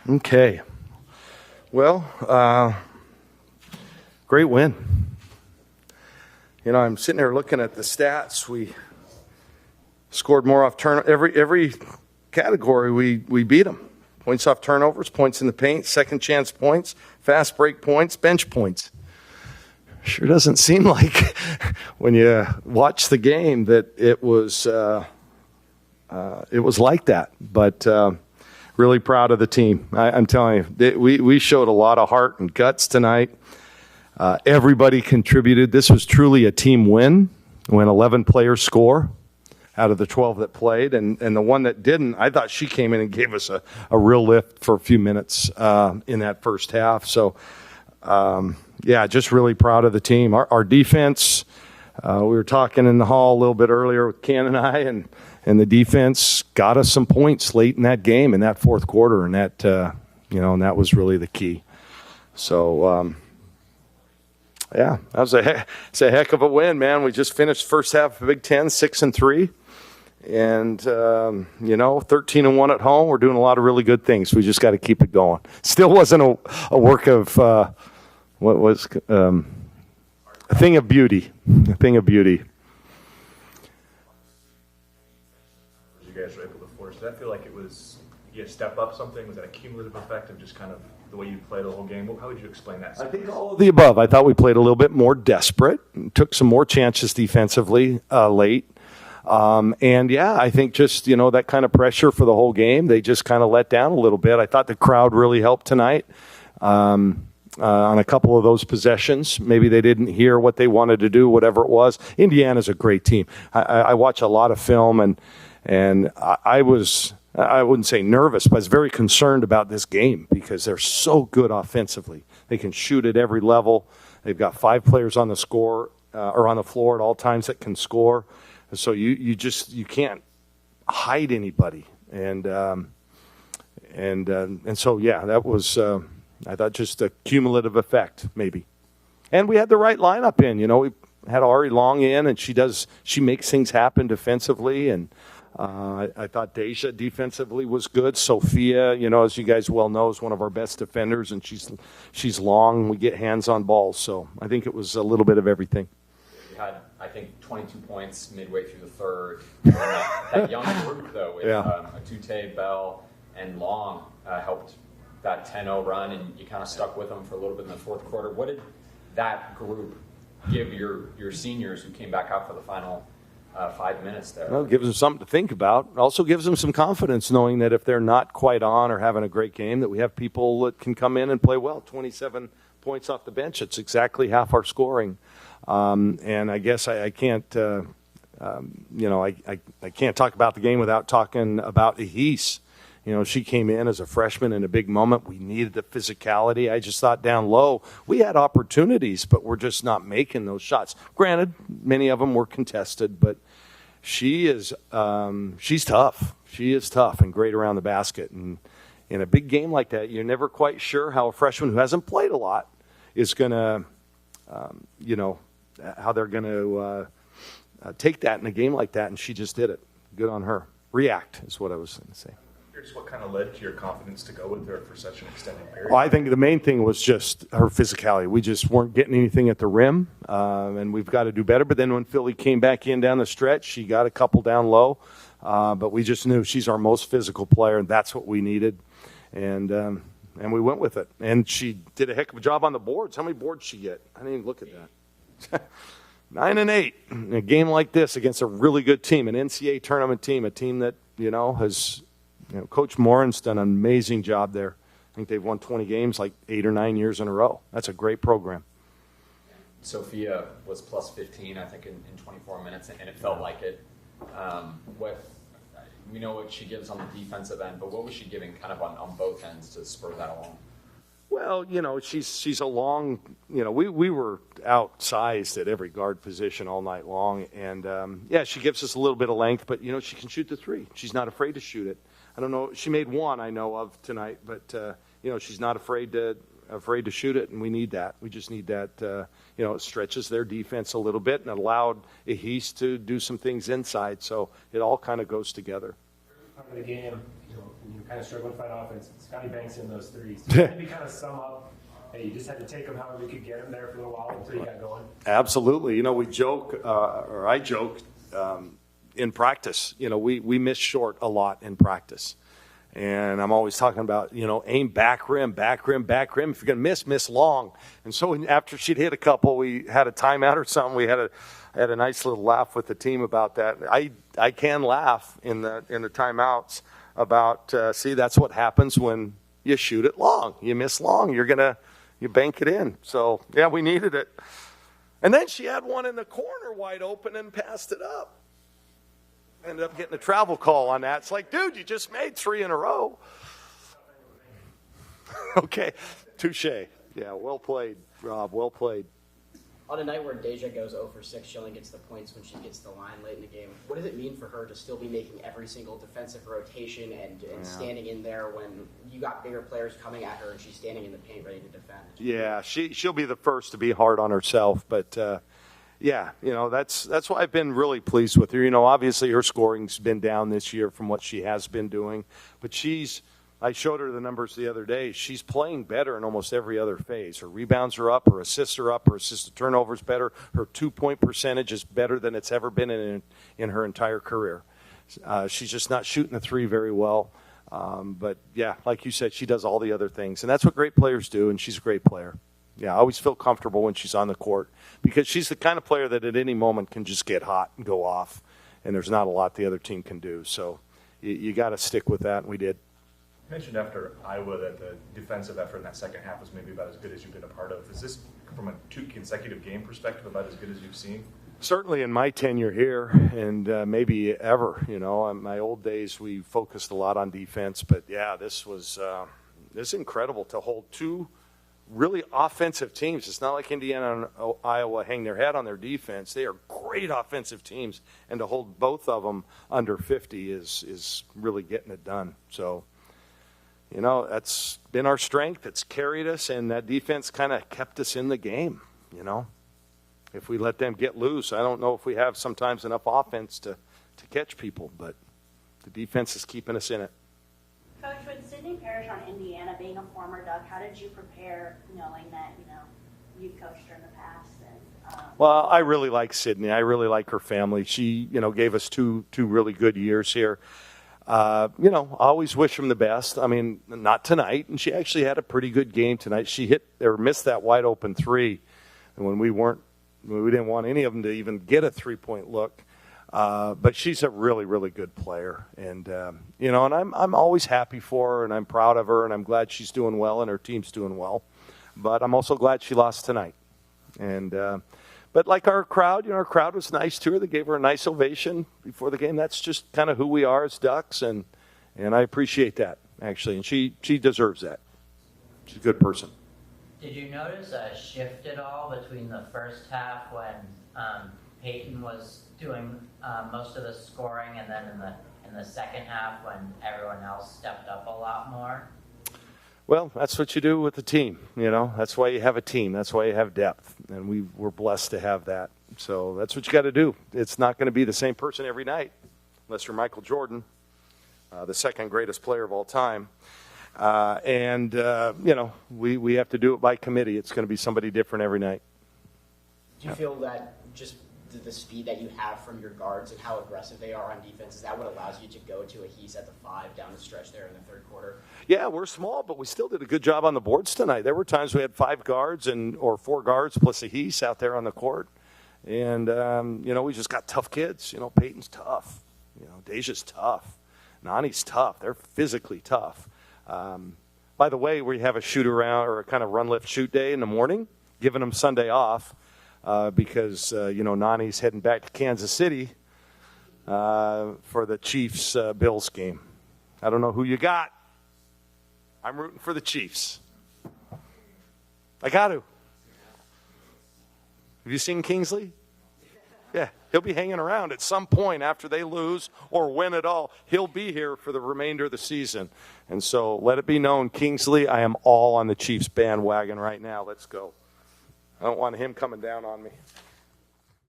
Okay. Well, great win. I'm sitting there looking at the stats. We scored more off every category. We beat them. Points off turnovers, points in the paint, second chance points, fast break points, bench points. Sure doesn't seem like when you watch the game that it was like that. But really proud of the team. I'm telling you, we showed a lot of heart and guts tonight. Everybody contributed. This was truly a team win when 11 players score out of the 12 that played. And the one that didn't, I thought she came in and gave us a real lift for a few minutes in that first half. So, just really proud of the team. Our defense, we were talking in the hall a little bit earlier with Ken and I, and the defense got us some points late in that game, in that fourth quarter, and that, and that was really the key. So, that was it's a heck of a win, man. We just finished first half of Big Ten 6-3, and 13-1 at home. We're doing a lot of really good things. We just got to keep it going. Still wasn't a work of a thing of beauty. A thing of beauty. You guys were able to force. Did that feel like it was you step up something? Was that a cumulative effect of just kind of the way you played the whole game? How would you explain that? I think all of the above. I thought we played a little bit more desperate, took some more chances defensively late. I think just, that kind of pressure for the whole game, they just kind of let down a little bit. I thought the crowd really helped tonight on a couple of those possessions. Maybe they didn't hear what they wanted to do, whatever it was. Indiana's a great team. I watch a lot of film, and I wouldn't say nervous, but I was very concerned about this game because they're so good offensively. They can shoot at every level. They've got 5 players on the floor at all times that can score. So you can't hide anybody. And so that was I thought just a cumulative effect maybe. And we had the right lineup in. We had Ari Long in, and she makes things happen defensively, and I thought Deja defensively was good. Sophia, as you guys well know, is one of our best defenders, and she's long. We get hands on balls, so I think it was a little bit of everything. You had, I think, 22 points midway through the third. That young group, though, with Atute, Bell, and Long helped that 10-0 run, and you kind of stuck with them for a little bit in the fourth quarter. What did that group give your seniors who came back out for the final 5 minutes there? Well, it gives them something to think about. It also gives them some confidence knowing that if they're not quite on or having a great game, that we have people that can come in and play well. 27 points off the bench. It's exactly half our scoring. And I guess I can't, I can't talk about the game without talking about Ahis. She came in as a freshman in a big moment. We needed the physicality. I just thought down low, we had opportunities, but we're just not making those shots. Granted, many of them were contested, but she's tough. She is tough and great around the basket. And in a big game like that, you're never quite sure how a freshman who hasn't played a lot is going to, how they're going to take that in a game like that. And she just did it. Good on her. React is what I was going to say. What kind of led to your confidence to go with her for such an extended period? Well, I think the main thing was just her physicality. We just weren't getting anything at the rim, and we've got to do better. But then when Philly came back in down the stretch, she got a couple down low. But we just knew she's our most physical player, and that's what we needed. And we went with it. And she did a heck of a job on the boards. How many boards did she get? I didn't even look at that. 9 and 8 in a game like this against a really good team, an NCAA tournament team, a team that has. Coach Morin's done an amazing job there. I think they've won 20 games like 8 or 9 years in a row. That's a great program. Sophia was plus 15, I think, in 24 minutes, and it felt like it. We know what she gives on the defensive end, but what was she giving kind of on both ends to spur that along? Well, she's a long, we were outsized at every guard position all night long. And, she gives us a little bit of length, but, she can shoot the three. She's not afraid to shoot it. I don't know. She made one I know of tonight, but, she's not afraid to shoot it, and we need that. We just need that, it stretches their defense a little bit, and it allowed Ahis to do some things inside. So it all kind of goes together. Part of the game, when you kind of struggling to find offense. Scotty Banks in those threes. Maybe kind of sum up, hey, you just had to take them however you could get them there for a little while until you got going. Absolutely. You know, we joke, or I joke, in practice. You know, we miss short a lot in practice. And I'm always talking about, you know, aim back rim, back rim, back rim. If you're going to miss long. And so after she'd hit a couple, we had a timeout or something. We had a nice little laugh with the team about that. I can laugh in the timeouts about, see, that's what happens when you shoot it long. You miss long, you bank it in. So, yeah, we needed it. And then she had one in the corner wide open and passed it up. Ended up getting a travel call on that. It's like, dude, you just made 3 in a row. Okay, touche. Yeah, well played, Rob. Well played. On a night where Deja goes 0 for 6, she only gets the points when she gets the line late in the game. What does it mean for her to still be making every single defensive rotation and standing in there when you got bigger players coming at her and she's standing in the paint ready to defend? Yeah, she'll be the first to be hard on herself, but yeah, you know, that's why I've been really pleased with her. You know, obviously her scoring's been down this year from what she has been doing, but I showed her the numbers the other day. She's playing better in almost every other phase. Her rebounds are up, her assists are up, her assist to turnovers better, her 2-point percentage is better than it's ever been in her entire career. She's just not shooting the 3 very well. But yeah, like you said, she does all the other things, and that's what great players do, and she's a great player. Yeah, I always feel comfortable when she's on the court because she's the kind of player that at any moment can just get hot and go off, and there's not a lot the other team can do. So you got to stick with that, and we did. You mentioned after Iowa that the defensive effort in that second half was maybe about as good as you've been a part of. Is this, from a 2 consecutive game perspective, about as good as you've seen? Certainly in my tenure here, and maybe ever. You know, in my old days, we focused a lot on defense, but yeah, this was incredible to hold 2 really offensive teams. It's not like Indiana and Iowa hang their head on their defense. They are great offensive teams, and to hold both of them under 50 is really getting it done. So, you know, that's been our strength. It's carried us, and that defense kind of kept us in the game, you know. If we let them get loose, I don't know if we have sometimes enough offense to catch people, but the defense is keeping us in it. Coach, with Sydney Parrish on Indiana being a former Duck, how did you prepare knowing that, you know, you've coached her in the past? And, Well, I really like Sydney. I really like her family. She, you know, gave us two really good years here. You know, I always wish them the best. I mean, not tonight. And she actually had a pretty good game tonight. She hit or missed that wide open 3. And when we didn't want any of them to even get a 3-point look. But she's a really, really good player. And, you know, and I'm always happy for her, and I'm proud of her, and I'm glad she's doing well and her team's doing well. But I'm also glad she lost tonight. And, but like our crowd, you know, our crowd was nice to her. They gave her a nice ovation before the game. That's just kind of who we are as Ducks, and I appreciate that, actually. And she deserves that. She's a good person. Did you notice a shift at all between the first half when Peyton was doing most of the scoring, and then in the second half when everyone else stepped up a lot more? Well, that's what you do with the team, you know. That's why you have a team. That's why you have depth, and we're blessed to have that. So that's what you got to do. It's not going to be the same person every night, unless you're Michael Jordan, the second greatest player of all time. You know, we have to do it by committee. It's going to be somebody different every night. Do you feel that just the speed that you have from your guards and how aggressive they are on defense, is that what allows you to go to a He's at the 5 down the stretch there in the third quarter? Yeah, we're small, but we still did a good job on the boards tonight. There were times we had 5 guards or 4 guards plus a He's out there on the court. And, you know, we just got tough kids. You know, Peyton's tough. You know, Deja's tough. Nani's tough. They're physically tough. By the way, we have a shoot around or a kind of run, lift, shoot day in the morning, giving them Sunday off because, you know, Nani's heading back to Kansas City for the Chiefs-Bills game. I don't know who you got. I'm rooting for the Chiefs. I got to. Have you seen Kingsley? Yeah, he'll be hanging around at some point after they lose or win it all. He'll be here for the remainder of the season. And so let it be known, Kingsley, I am all on the Chiefs bandwagon right now. Let's go. I don't want him coming down on me.